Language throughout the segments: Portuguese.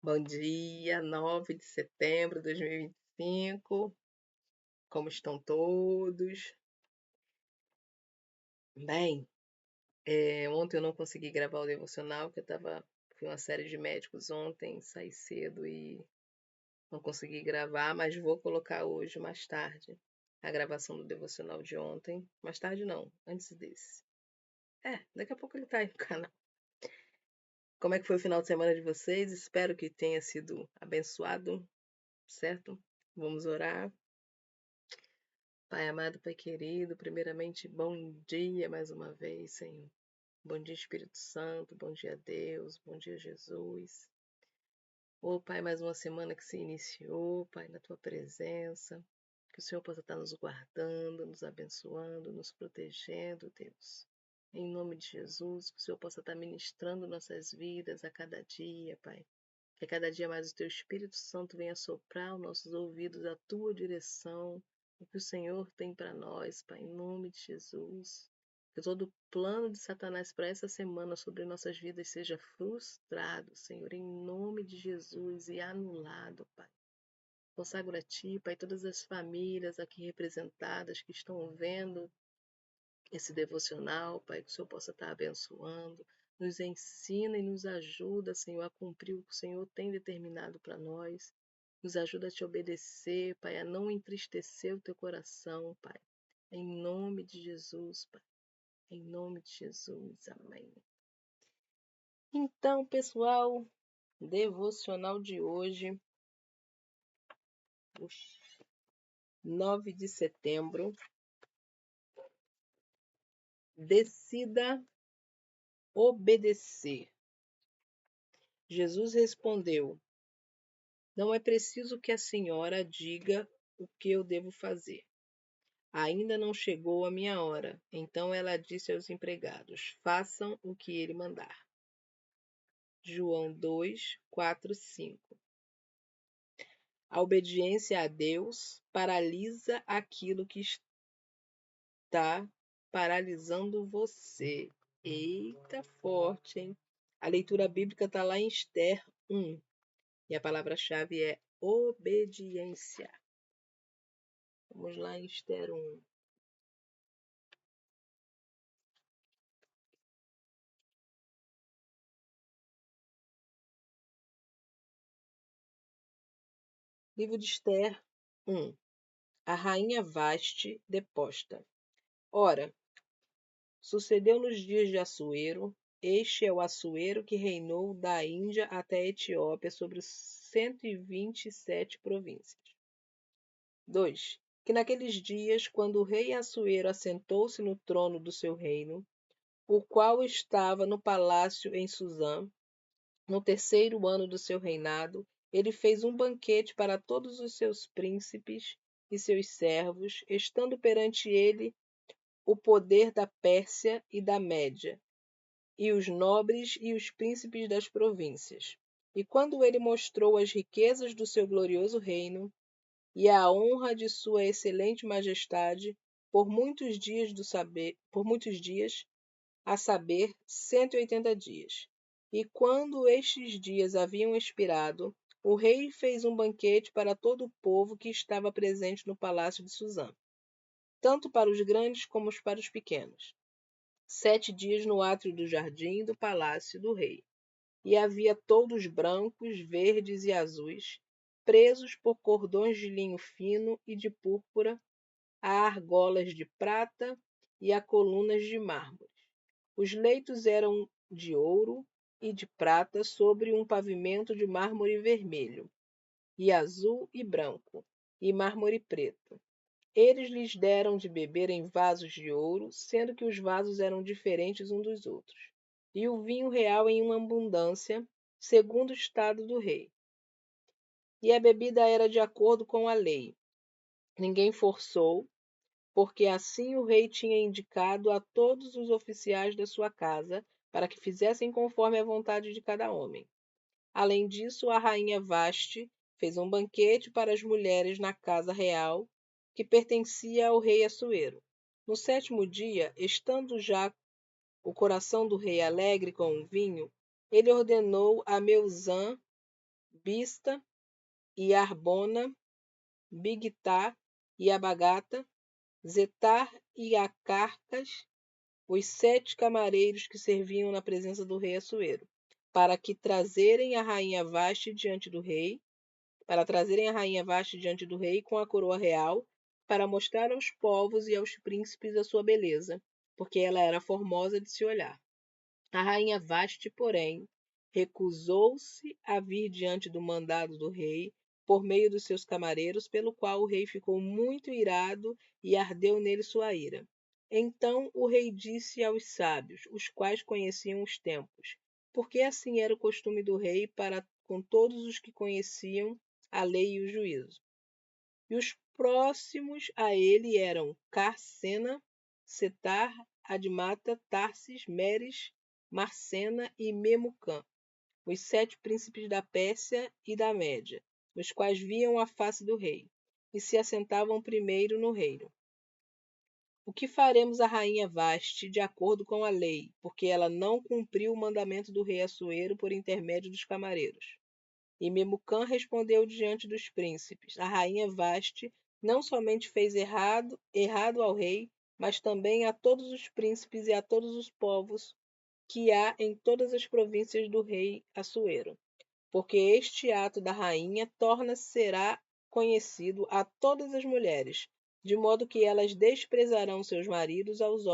Bom dia, 9 de setembro de 2025. Como estão todos? Bem, ontem eu não consegui gravar o devocional, porque fui uma série de médicos ontem, saí cedo e não consegui gravar, mas vou colocar hoje, mais tarde, a gravação do devocional de ontem. Mais tarde não, antes desse. Daqui a pouco ele tá aí no canal. Como é que foi o final de semana de vocês? Espero que tenha sido abençoado, certo? Vamos orar. Pai amado, Pai querido, primeiramente, bom dia mais uma vez, Senhor. Bom dia, Espírito Santo, bom dia, Deus, bom dia, Jesus. Pai, mais uma semana que se iniciou, Pai, na Tua presença. Que o Senhor possa estar nos guardando, nos abençoando, nos protegendo, Deus. Em nome de Jesus, que o Senhor possa estar ministrando nossas vidas a cada dia, Pai. Que a cada dia mais o Teu Espírito Santo venha soprar aos nossos ouvidos a Tua direção, o que o Senhor tem para nós, Pai, em nome de Jesus. Que todo plano de Satanás para essa semana sobre nossas vidas seja frustrado, Senhor, em nome de Jesus, e anulado, Pai. Consagro a Ti, Pai, todas as famílias aqui representadas que estão vendo esse devocional, Pai, que o Senhor possa estar abençoando. Nos ensina e nos ajuda, Senhor, a cumprir o que o Senhor tem determinado para nós. Nos ajuda a Te obedecer, Pai, a não entristecer o Teu coração, Pai. Em nome de Jesus, Pai. Em nome de Jesus. Amém. Então, pessoal, devocional de hoje, 9 de setembro. Decida obedecer. Jesus respondeu: Não é preciso que a senhora diga o que eu devo fazer. Ainda não chegou a minha hora. Então ela disse aos empregados: Façam o que ele mandar. João 2, 4, 5. A obediência a Deus paralisa aquilo que está paralisando você. Eita, forte, hein? A leitura bíblica está lá em Esther 1. E a palavra-chave é obediência. Vamos lá em Esther 1. Livro de Esther 1. A rainha Vaste deposta. Ora, sucedeu nos dias de Assuero. Este é o Assuero que reinou da Índia até a Etiópia sobre 127 províncias. 2. Que naqueles dias, quando o rei Assuero assentou-se no trono do seu reino, o qual estava no palácio em Suzã, no terceiro ano do seu reinado, ele fez um banquete para todos os seus príncipes e seus servos, estando perante ele o poder da Pérsia e da Média, e os nobres e os príncipes das províncias. E quando ele mostrou as riquezas do seu glorioso reino e a honra de sua excelente majestade, por muitos dias, a saber, 180 dias. E quando estes dias haviam expirado, o rei fez um banquete para todo o povo que estava presente no palácio de Suzã, tanto para os grandes como para os pequenos. 7 dias no átrio do jardim do palácio do rei. E havia toldos brancos, verdes e azuis, presos por cordões de linho fino e de púrpura, a argolas de prata e a colunas de mármore. Os leitos eram de ouro e de prata sobre um pavimento de mármore vermelho, e azul e branco, e mármore preto. Eles lhes deram de beber em vasos de ouro, sendo que os vasos eram diferentes uns dos outros, e o vinho real em uma abundância, segundo o estado do rei. E a bebida era de acordo com a lei. Ninguém forçou, porque assim o rei tinha indicado a todos os oficiais da sua casa, para que fizessem conforme a vontade de cada homem. Além disso, a rainha Vaste fez um banquete para as mulheres na casa real, que pertencia ao rei Assuero. No 7º dia, estando já o coração do rei alegre com o vinho, ele ordenou a Meusã, Bista e Arbona, Bigtá e Abagata, Zetar e Acarcas, os 7 camareiros que serviam na presença do rei Assuero, para trazerem a rainha Vasti diante do rei, com a coroa real, para mostrar aos povos e aos príncipes a sua beleza, porque ela era formosa de se olhar. A rainha Vasti, porém, recusou-se a vir diante do mandado do rei, por meio dos seus camareiros, pelo qual o rei ficou muito irado e ardeu nele sua ira. Então o rei disse aos sábios, os quais conheciam os tempos, porque assim era o costume do rei para com todos os que conheciam a lei e o juízo. E os próximos a ele eram Carsena, Setar, Admata, Tarsis, Meres, Marcena e Memucã, os 7 príncipes da Pérsia e da Média, os quais viam a face do rei, e se assentavam primeiro no reino. O que faremos à rainha Vasti de acordo com a lei, porque ela não cumpriu o mandamento do rei Assuero por intermédio dos camareiros? E Memucã respondeu diante dos príncipes: a rainha Vasti não somente fez errado ao rei, mas também a todos os príncipes e a todos os povos que há em todas as províncias do rei Assuero. Porque este ato da rainha será conhecido a todas as mulheres, de modo que elas desprezarão seus maridos aos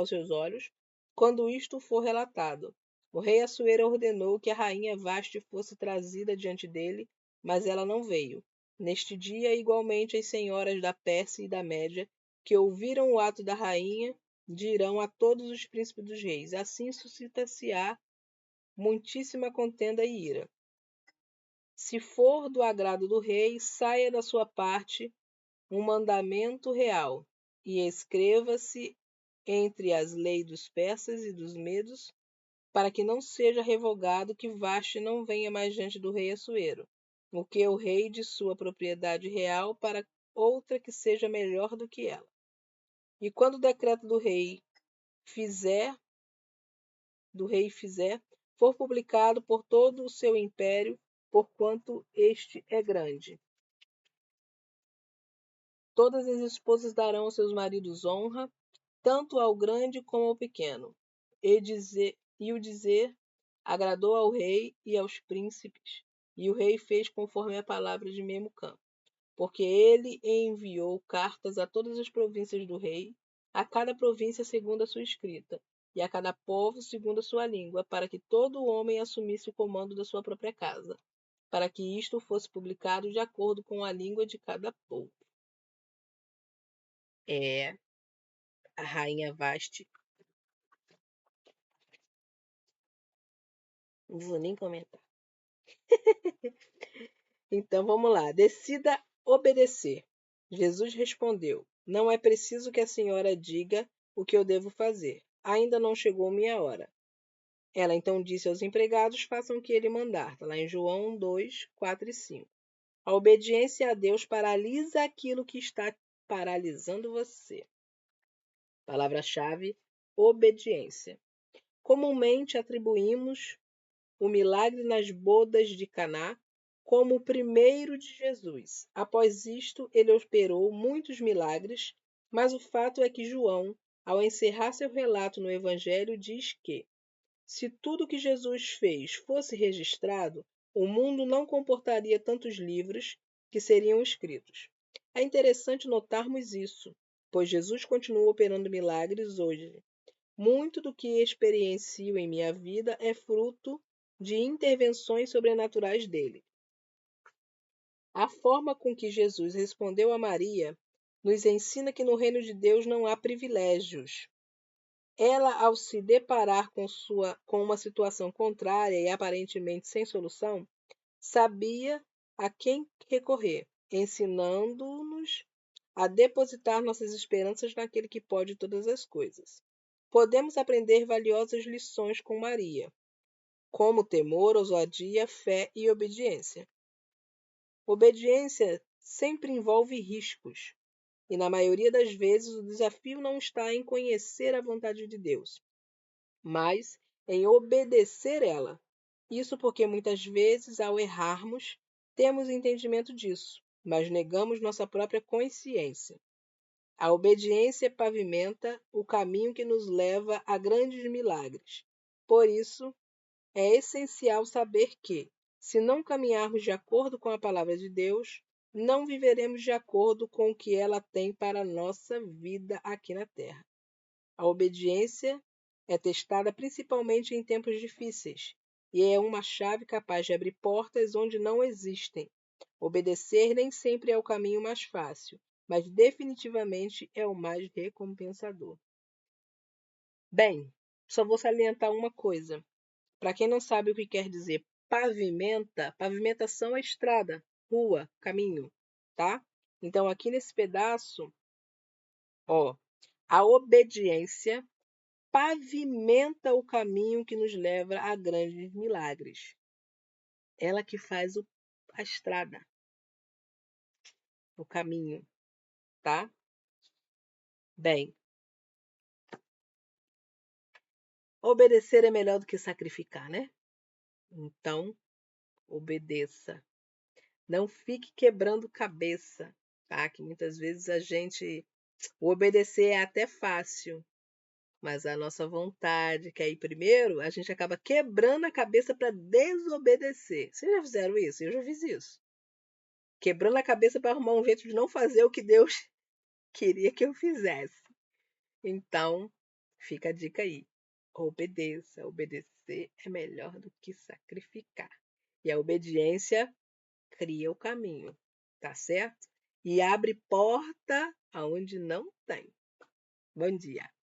seus olhos, quando isto for relatado. O rei Assuero ordenou que a rainha Vasti fosse trazida diante dele, mas ela não veio. Neste dia, igualmente, as senhoras da Pérsia e da Média, que ouviram o ato da rainha, dirão a todos os príncipes dos reis: assim suscita-se-á muitíssima contenda e ira. Se for do agrado do rei, saia da sua parte um mandamento real, e escreva-se entre as leis dos persas e dos medos, para que não seja revogado que Vasti não venha mais diante do rei Assuero, o que o rei de sua propriedade real para outra que seja melhor do que ela. E quando o decreto do rei fizer, for publicado por todo o seu império, porquanto este é grande. Todas as esposas darão aos seus maridos honra, tanto ao grande como ao pequeno. E o dizer agradou ao rei e aos príncipes, e o rei fez conforme a palavra de Memucã, porque ele enviou cartas a todas as províncias do rei, a cada província segundo a sua escrita, e a cada povo segundo a sua língua, para que todo homem assumisse o comando da sua própria casa, para que isto fosse publicado de acordo com a língua de cada povo. A rainha Vasti. Não vou nem comentar. Então vamos lá. Decida obedecer. Jesus respondeu: não é preciso que a senhora diga o que eu devo fazer. Ainda não chegou minha hora. Ela então disse aos empregados: façam o que ele mandar. Está lá em João 2, 4 e 5. A obediência a Deus paralisa aquilo que está paralisando você. Palavra-chave: obediência. Comumente atribuímos o milagre nas bodas de Caná como o primeiro de Jesus. Após isto, ele operou muitos milagres, mas o fato é que João, ao encerrar seu relato no Evangelho, diz que, se tudo que Jesus fez fosse registrado, o mundo não comportaria tantos livros que seriam escritos. É interessante notarmos isso, pois Jesus continua operando milagres hoje. Muito do que experiencio em minha vida é fruto de intervenções sobrenaturais dele. A forma com que Jesus respondeu a Maria nos ensina que no reino de Deus não há privilégios. Ela, ao se deparar com uma situação contrária e aparentemente sem solução, sabia a quem recorrer, ensinando-nos a depositar nossas esperanças naquele que pode todas as coisas. Podemos aprender valiosas lições com Maria, como temor, ousadia, fé e obediência. Obediência sempre envolve riscos, e na maioria das vezes o desafio não está em conhecer a vontade de Deus, mas em obedecer ela. Isso porque muitas vezes, ao errarmos, temos entendimento disso, mas negamos nossa própria consciência. A obediência pavimenta o caminho que nos leva a grandes milagres. Por isso, é essencial saber que, se não caminharmos de acordo com a palavra de Deus, não viveremos de acordo com o que ela tem para a nossa vida aqui na terra. A obediência é testada principalmente em tempos difíceis e é uma chave capaz de abrir portas onde não existem. Obedecer nem sempre é o caminho mais fácil, mas definitivamente é o mais recompensador. Bem, só vou salientar uma coisa. Para quem não sabe o que quer dizer pavimenta, pavimentação é estrada, rua, caminho, tá? Então aqui nesse pedaço, ó, a obediência pavimenta o caminho que nos leva a grandes milagres. Ela que faz a estrada, o caminho, tá? Bem, obedecer é melhor do que sacrificar, né? Então, obedeça. Não fique quebrando cabeça, tá? Que muitas vezes o obedecer é até fácil, mas a nossa vontade, que é ir primeiro, a gente acaba quebrando a cabeça para desobedecer. Vocês já fizeram isso? Eu já fiz isso. Quebrando a cabeça para arrumar um jeito de não fazer o que Deus queria que eu fizesse. Então, fica a dica aí. Obedeça. Obedecer é melhor do que sacrificar. E a obediência cria o caminho, tá certo? E abre porta aonde não tem. Bom dia.